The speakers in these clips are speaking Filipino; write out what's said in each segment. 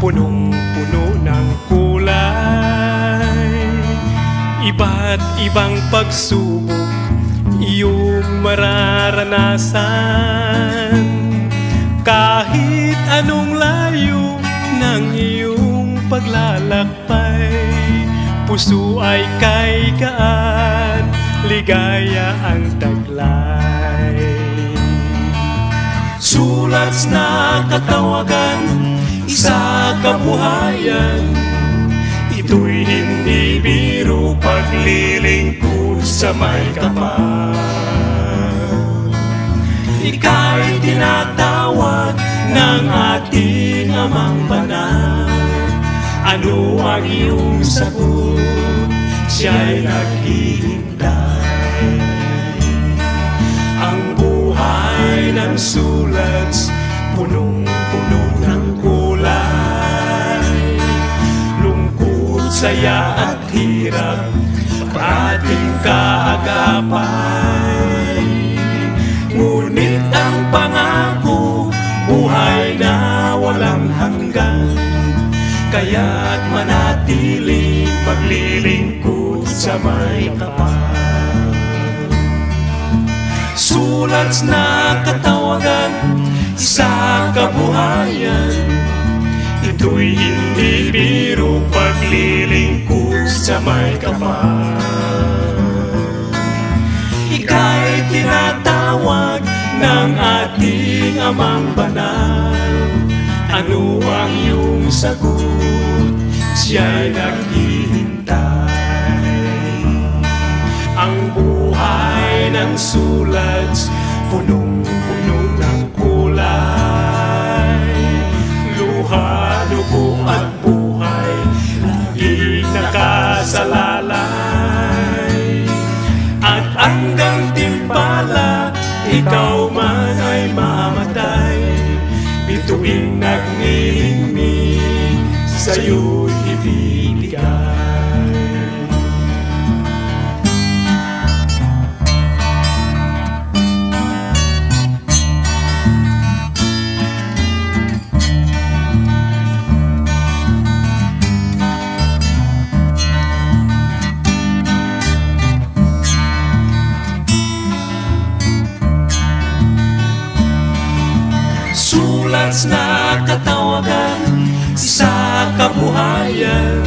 punong-puno ng kulay. Iba't ibang pagsubok iyong mararanasan. Kahit anong layo ng iyong paglalakbay, puso ay kay gaan, ligaya ang taglay. Sulat na katawagan, isa kabuhayan, ito'y hindi biro, paglilingkod sa may kapal. Ika'y tinatawag ng ating Amang Banal. Ano ang iyong sagot? Siya'y naghihintay. Ang buhay ng sulat, punong-puno ng kulay. Lungkot, saya at hirap, ating kaagapay. Ngunit ang pangako, buhay na walang hanggan. Kaya't manatiling paglilingkod sa may kapal. Sulat na katawagan, isa kabuhayan, ito'y hindi biro, paglilingkod sa may kapal. Ika'y tinatawag ng ating Amang Banal. Ano ang iyong sagot? Siya'y naghihintay. Ang buhay ng sulat, punong-puno ng kulay. Luha, dugo at buhay, laging nakasalalay. At hanggang timpala, ikaw man ay mamatay. Bituing nagnilingnig, sa'yo'y ibibigay. Sulat na katawagan, isa kabuhayan,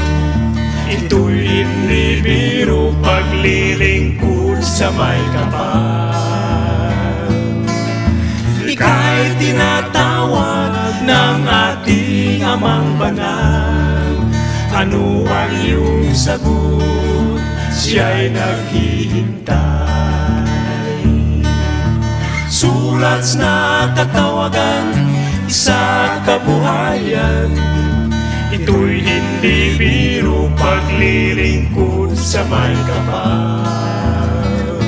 ito'y hindi biro, paglilingkod sa may kapal. Ika'y tinatawag ng ating Amang Banal. Ano ang iyong sagot? Siya'y naghihintay. Sulat na katawagan, isa kabuhayan, ito'y hindi biro, paglilingkod sa may kapal.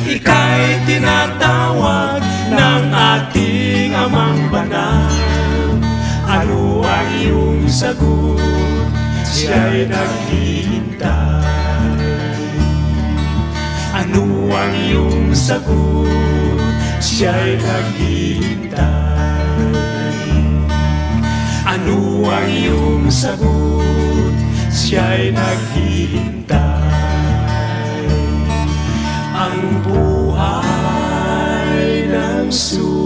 Ika'y tinatawag ng ating Amang Banal. Ano ang iyong sagot? Siya'y naghihintay. Ano ang iyong sagot? Siya'y naghihintay. Ano ang iyong sagot? Siya'y naghihintay. Ang buhay ng sulat.